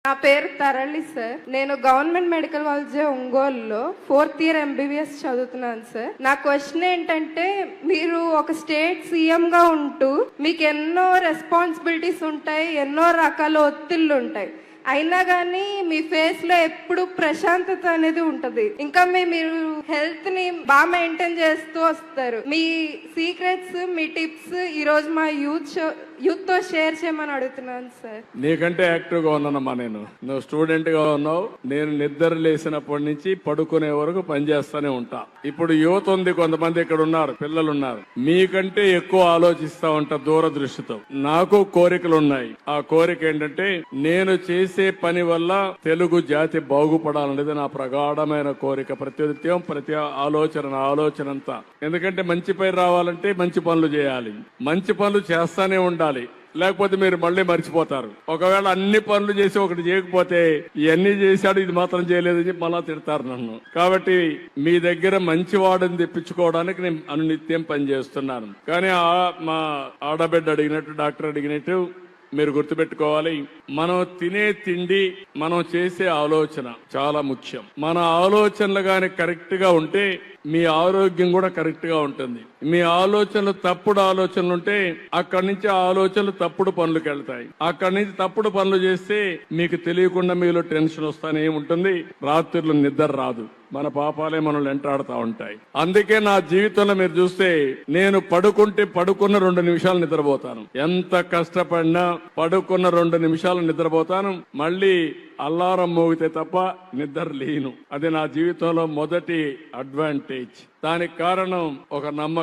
నా పేరు తరళి సార్. నేను గవర్నమెంట్ మెడికల్ కాలేజ్ ఒంగోలులో 4th ఇయర్ MBBS చదువుతున్నాను సార్. నా క్వశ్చన్ ఏంటంటే, మీరు ఒక స్టేట్ సీఎం గా ఉంటూ మీకు ఎన్నో రెస్పాన్సిబిలిటీస్ ఉంటాయి, ఎన్నో రకాల ఒత్తిళ్ళు ఉంటాయి, అయినా కానీ మీ ఫేస్ లో ఎప్పుడు ప్రశాంతత అనేది ఉంటది. ఇంకా మీరు హెల్త్ ని బాగా మెయింటైన్ చేస్తూ వస్తారు. మీ సీక్రెట్స్, మీ టిప్స్ ఈ రోజు మా యూత్ తో షేర్ చేయమని అడుగుతున్నాను సార్. నీకంటే యాక్టివ్ గా ఉన్నానమ్మా. నువ్వు స్టూడెంట్ గా ఉన్నావు. నేను నిద్ర లేసినప్పటి నుంచి పడుకునే వరకు పనిచేస్తానే ఉంటా. ఇప్పుడు యువత ఉంది, కొంతమంది ఇక్కడ ఉన్నారు, పిల్లలు ఉన్నారు. మీకంటే ఎక్కువ ఆలోచిస్తా ఉంటా దూరదృష్టితో. నాకు కోరికలు ఉన్నాయి. ఆ కోరిక ఏంటంటే, నేను చేసే పని వల్ల తెలుగు జాతి బాగుపడాలనేది నా ప్రగాఢమైన కోరిక. ప్రతినిత్యం ప్రతి ఆలోచన అంతా. ఎందుకంటే మంచి పేరు రావాలంటే మంచి పనులు చేయాలి, మంచి పనులు చేస్తానే ఉండాలి. లేకపోతే మీరు మళ్ళీ మర్చిపోతారు. ఒకవేళ అన్ని పనులు చేసి ఒకటి చేయకపోతే, ఇవన్నీ చేశాడు ఇది మాత్రం చేయలేదని చెప్పి మళ్ళా తిడతారు నన్ను. కాబట్టి మీ దగ్గర మంచి వాడిని తెప్పించుకోవడానికి నేను అనునిత్యం పనిచేస్తున్నాను. కానీ మా ఆడబిడ్డ అడిగినట్టు, డాక్టర్ అడిగినట్టు మీరు గుర్తుపెట్టుకోవాలి, మనం తినే తిండి, మనం చేసే ఆలోచన చాలా ముఖ్యం. మన ఆలోచనలు గాని కరెక్ట్ గా ఉంటే మీ ఆరోగ్యం కూడా కరెక్ట్ గా ఉంటుంది. మీ ఆలోచనలు తప్పుడు ఆలోచనలు ఉంటే అక్కడి నుంచి ఆ ఆలోచనలు తప్పుడు పనులకు వెళ్తాయి. అక్కడి నుంచి తప్పుడు పనులు చేస్తే మీకు తెలియకుండా మీలో టెన్షన్ వస్తానే ఉంటుంది. రాత్రులు నిద్ర రాదు. మన పాపాలే మనల్ని వెంటాడుతూ ఉంటాయి. అందుకే నా జీవితంలో మీరు చూస్తే, నేను పడుకున్న 2 నిమిషాలు నిద్రపోతాను. ఎంత కష్టపడినా పడుకున్న 2 నిమిషాలు నిద్రపోతాను. మళ్ళీ అల్లారం మోగితే తప్ప నిద్ర లేను. అది నా జీవితంలో మొదటి అడ్వాంటేజ్. దానికి కారణం ఒక నమ్మకం.